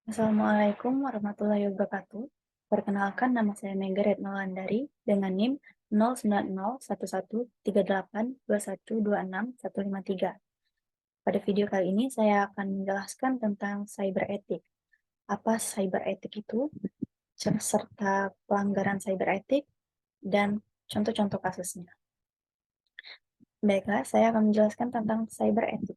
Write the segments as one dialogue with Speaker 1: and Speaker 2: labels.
Speaker 1: Assalamualaikum warahmatullahi wabarakatuh. Perkenalkan, nama saya Mega Retnolandari dengan NIM 09011382126153. Pada video kali ini saya akan menjelaskan tentang cyber etik. Apa cyber etik itu, serta pelanggaran cyber etik, dan contoh-contoh kasusnya. Baiklah, saya akan menjelaskan tentang cyber etik.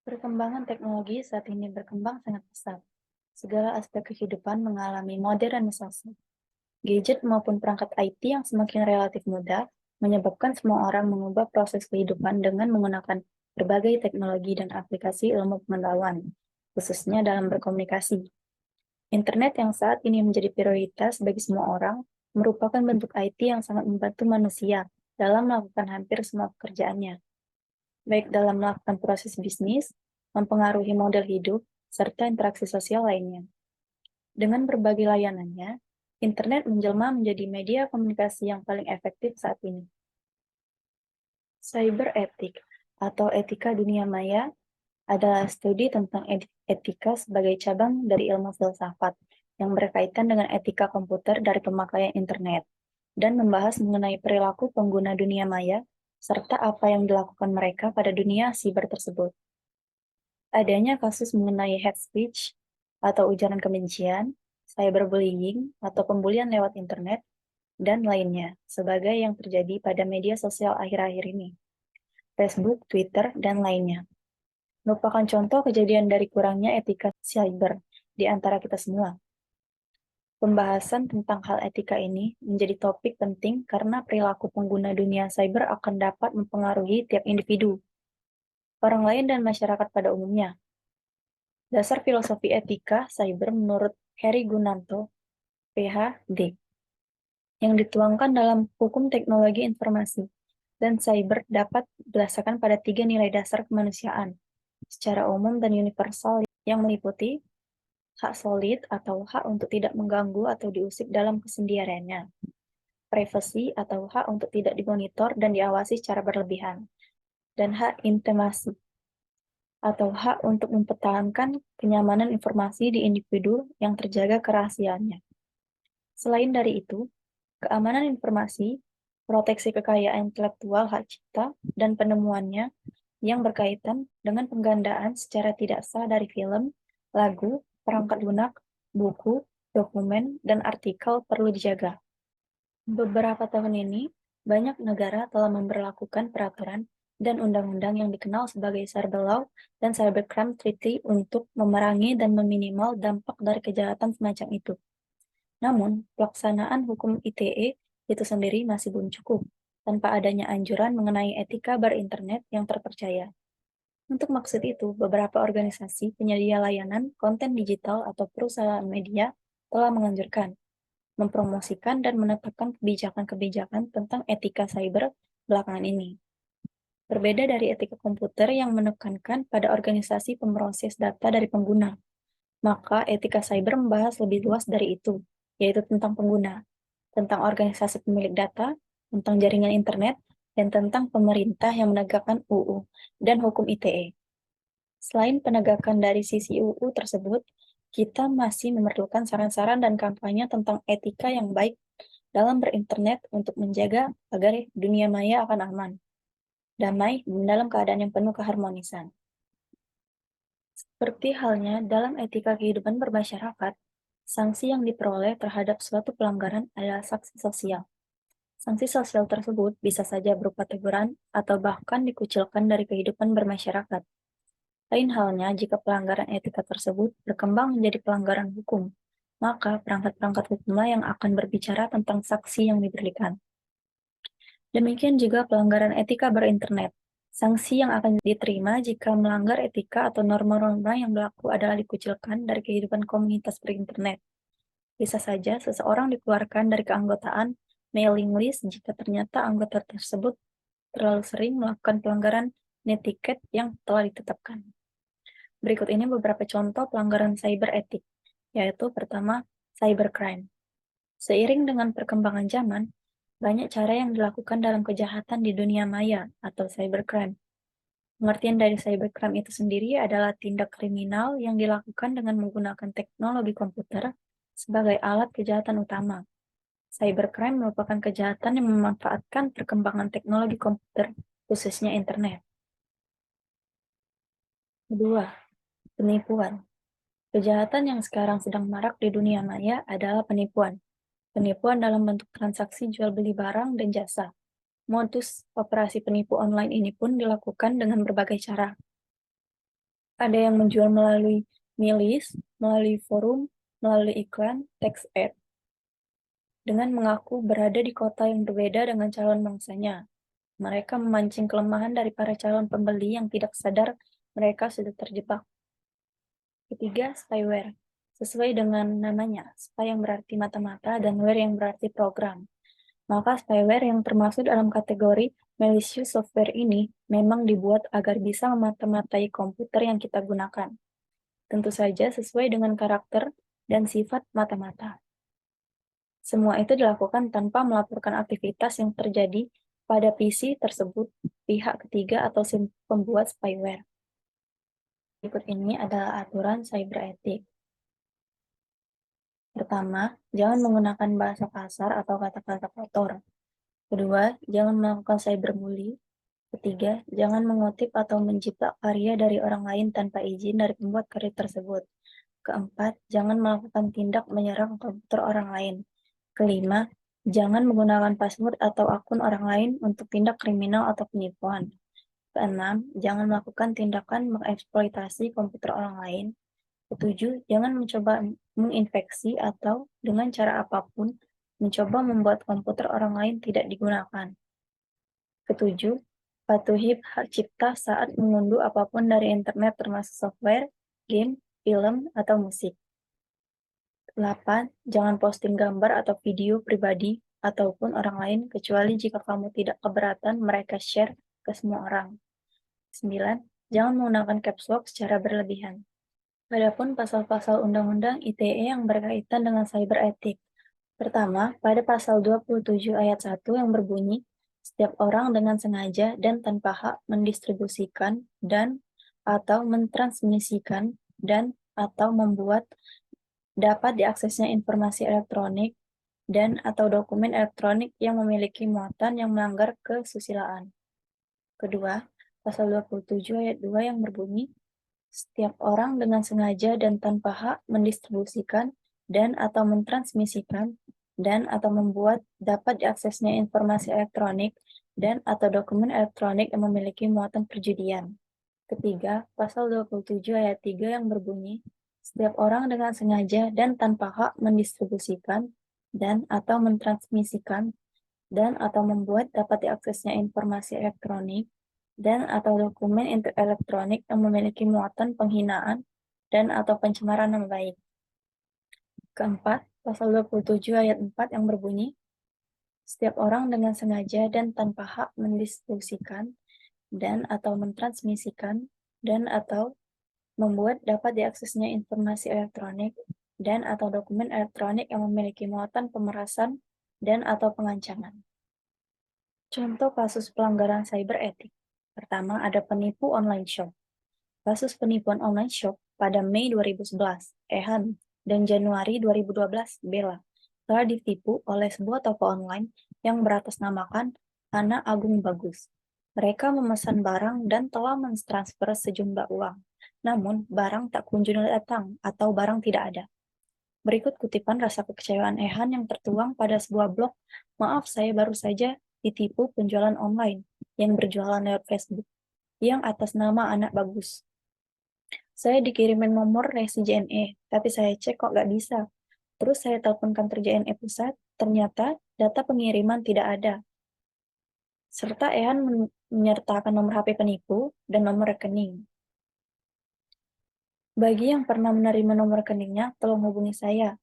Speaker 1: Perkembangan teknologi saat ini berkembang sangat pesat. Segala aspek kehidupan mengalami modernisasi. Gadget maupun perangkat IT yang semakin relatif mudah menyebabkan semua orang mengubah proses kehidupan dengan menggunakan berbagai teknologi dan aplikasi ilmu pengetahuan, khususnya dalam berkomunikasi. Internet yang saat ini menjadi prioritas bagi semua orang merupakan bentuk IT yang sangat membantu manusia dalam melakukan hampir semua pekerjaannya, baik dalam melakukan proses bisnis, mempengaruhi model hidup, serta interaksi sosial lainnya. Dengan berbagai layanannya, internet menjelma menjadi media komunikasi yang paling efektif saat ini. Cyber etik atau etika dunia maya adalah studi tentang etika sebagai cabang dari ilmu filsafat yang berkaitan dengan etika komputer dari pemakaian internet dan membahas mengenai perilaku pengguna dunia maya serta apa yang dilakukan mereka pada dunia siber tersebut. Adanya kasus mengenai hate speech atau ujaran kebencian, cyberbullying atau pembulian lewat internet, dan lainnya, sebagai yang terjadi pada media sosial akhir-akhir ini, Facebook, Twitter, dan lainnya. Merupakan contoh kejadian dari kurangnya etika cyber di antara kita semua. Pembahasan tentang hal etika ini menjadi topik penting karena perilaku pengguna dunia cyber akan dapat mempengaruhi tiap individu, orang lain, dan masyarakat pada umumnya. Dasar filosofi etika cyber menurut Heri Gunanto, PhD, yang dituangkan dalam Hukum Teknologi Informasi dan Cyber dapat berdasarkan pada 3 nilai dasar kemanusiaan secara umum dan universal yang meliputi hak solid atau hak untuk tidak mengganggu atau diusik dalam kesendiriannya, privasi atau hak untuk tidak dimonitor dan diawasi secara berlebihan, dan hak intimasi atau hak untuk mempertahankan kenyamanan informasi di individu yang terjaga kerahasiaannya. Selain dari itu, keamanan informasi, proteksi kekayaan intelektual hak cipta, dan penemuannya yang berkaitan dengan penggandaan secara tidak sah dari film, lagu, perangkat lunak, buku, dokumen, dan artikel perlu dijaga. Beberapa tahun ini, banyak negara telah memberlakukan peraturan dan undang-undang yang dikenal sebagai Cyber Law dan Cybercrime Treaty untuk memerangi dan meminimal dampak dari kejahatan semacam itu. Namun, pelaksanaan hukum ITE itu sendiri masih belum cukup, tanpa adanya anjuran mengenai etika berinternet yang terpercaya. Untuk maksud itu, beberapa organisasi penyedia layanan konten digital atau perusahaan media telah menganjurkan, mempromosikan, dan menetapkan kebijakan-kebijakan tentang etika cyber belakangan ini. Berbeda dari etika komputer yang menekankan pada organisasi pemroses data dari pengguna, maka etika cyber membahas lebih luas dari itu, yaitu tentang pengguna, tentang organisasi pemilik data, tentang jaringan internet, dan tentang pemerintah yang menegakkan UU dan hukum ITE. Selain penegakan dari sisi UU tersebut, kita masih memerlukan saran-saran dan kampanye tentang etika yang baik dalam berinternet untuk menjaga agar dunia maya akan aman, damai, dan dalam keadaan yang penuh keharmonisan. Seperti halnya dalam etika kehidupan bermasyarakat, sanksi yang diperoleh terhadap suatu pelanggaran adalah sanksi sosial. Sanksi sosial tersebut bisa saja berupa teguran atau bahkan dikucilkan dari kehidupan bermasyarakat. Lain halnya jika pelanggaran etika tersebut berkembang menjadi pelanggaran hukum, maka perangkat-perangkat hukumlah yang akan berbicara tentang sanksi yang diberikan. Demikian juga pelanggaran etika berinternet. Sanksi yang akan diterima jika melanggar etika atau norma-norma yang berlaku adalah dikucilkan dari kehidupan komunitas berinternet. Bisa saja seseorang dikeluarkan dari keanggotaan mailing list jika ternyata anggota tersebut terlalu sering melakukan pelanggaran netiquette yang telah ditetapkan. Berikut ini beberapa contoh pelanggaran cyber etik, yaitu pertama, cybercrime. Seiring dengan perkembangan zaman, banyak cara yang dilakukan dalam kejahatan di dunia maya atau cybercrime. Pengertian dari cybercrime itu sendiri adalah tindak kriminal yang dilakukan dengan menggunakan teknologi komputer sebagai alat kejahatan utama. Cybercrime merupakan kejahatan yang memanfaatkan perkembangan teknologi komputer, khususnya internet. Kedua, penipuan. Kejahatan yang sekarang sedang marak di dunia maya adalah penipuan. Penipuan dalam bentuk transaksi jual beli barang dan jasa. Modus operasi penipu online ini pun dilakukan dengan berbagai cara. Ada yang menjual melalui milis, melalui forum, melalui iklan, text ad, dengan mengaku berada di kota yang berbeda dengan calon bangsanya. Mereka memancing kelemahan dari para calon pembeli yang tidak sadar mereka sudah terjebak. Ketiga, spyware. Sesuai dengan namanya, spy yang berarti mata-mata dan ware yang berarti program. Maka spyware yang termasuk dalam kategori malicious software ini memang dibuat agar bisa memata-matai komputer yang kita gunakan. Tentu saja sesuai dengan karakter dan sifat mata-mata. Semua itu dilakukan tanpa melaporkan aktivitas yang terjadi pada PC tersebut pihak ketiga atau pembuat spyware. Berikut ini adalah aturan cyber ethic. Pertama, jangan menggunakan bahasa kasar atau kata-kata kotor. Kedua, jangan melakukan cyberbully. Ketiga, jangan mengutip atau menjiplak karya dari orang lain tanpa izin dari pembuat karya tersebut. Keempat, jangan melakukan tindak menyerang komputer orang lain. Kelima, jangan menggunakan password atau akun orang lain untuk tindak kriminal atau penipuan. Keenam, jangan melakukan tindakan mengeksploitasi komputer orang lain. Ketujuh, jangan mencoba menginfeksi atau dengan cara apapun mencoba membuat komputer orang lain tidak digunakan. Ketujuh, patuhi hak cipta saat mengunduh apapun dari internet termasuk software, game, film, atau musik. 8. Jangan posting gambar atau video pribadi ataupun orang lain kecuali jika kamu tidak keberatan mereka share ke semua orang. 9. Jangan menggunakan caps lock secara berlebihan. Adapun pasal-pasal Undang-Undang ITE yang berkaitan dengan cyber ethic. Pertama, pada pasal 27 ayat 1 yang berbunyi, setiap orang dengan sengaja dan tanpa hak mendistribusikan dan atau mentransmisikan dan atau membuat dapat diaksesnya informasi elektronik dan atau dokumen elektronik yang memiliki muatan yang melanggar kesusilaan. Kedua, pasal 27 ayat 2 yang berbunyi, setiap orang dengan sengaja dan tanpa hak mendistribusikan dan atau mentransmisikan dan atau membuat dapat diaksesnya informasi elektronik dan atau dokumen elektronik yang memiliki muatan perjudian. Ketiga, pasal 27 ayat 3 yang berbunyi, setiap orang dengan sengaja dan tanpa hak mendistribusikan dan atau mentransmisikan dan atau membuat dapat diaksesnya informasi elektronik dan atau dokumen elektronik yang memiliki muatan penghinaan dan atau pencemaran nama baik. Keempat, pasal 27 ayat 4 yang berbunyi, setiap orang dengan sengaja dan tanpa hak mendistribusikan dan atau mentransmisikan dan atau membuat dapat diaksesnya informasi elektronik dan atau dokumen elektronik yang memiliki muatan pemerasan dan atau pengancaman. Contoh kasus pelanggaran cyber etik. Pertama, ada penipu online shop. Kasus penipuan online shop pada Mei 2011, Ehan, dan Januari 2012, Bella, telah ditipu oleh sebuah toko online yang beratasnamakan Hana Agung Bagus. Mereka memesan barang dan telah mentransfer sejumlah uang. Namun, barang tak kunjung datang atau barang tidak ada. Berikut kutipan rasa kekecewaan Ehan yang tertuang pada sebuah blog, maaf saya baru saja ditipu penjualan online yang berjualan lewat Facebook, yang atas nama anak bagus. Saya dikirimin nomor resi JNE, tapi saya cek kok nggak bisa. Terus saya telepon kantor JNE pusat, ternyata data pengiriman tidak ada. Serta Ehan menyertakan nomor HP penipu dan nomor rekening. Bagi yang pernah menerima nomor rekeningnya, tolong hubungi saya.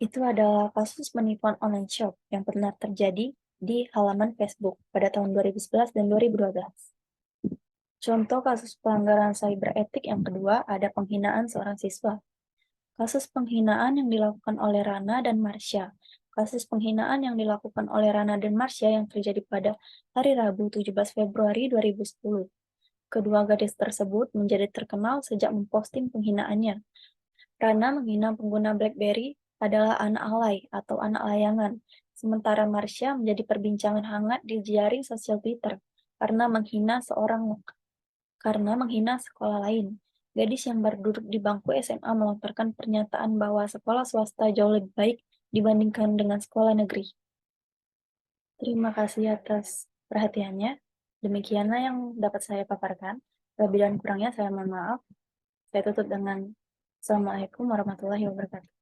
Speaker 1: Itu adalah kasus penipuan online shop yang pernah terjadi di halaman Facebook pada tahun 2011 dan 2012. Contoh kasus pelanggaran cyber etik yang kedua ada penghinaan seorang siswa. Kasus penghinaan yang dilakukan oleh Rana dan Marsha. kasus penghinaan yang dilakukan oleh Rana dan Marsha yang terjadi pada hari Rabu 17 Februari 2010. Kedua gadis tersebut menjadi terkenal sejak memposting penghinaannya. Rana menghina pengguna BlackBerry adalah anak alay atau anak layangan, sementara Marsha menjadi perbincangan hangat di jaring sosial Twitter karena menghina sekolah lain. Gadis yang baru duduk di bangku SMA melontarkan pernyataan bahwa sekolah swasta jauh lebih baik dibandingkan dengan sekolah negeri. Terima kasih atas perhatiannya. Demikianlah yang dapat saya paparkan. Lebih dan kurangnya saya mohon maaf. Saya tutup dengan Assalamualaikum warahmatullahi wabarakatuh.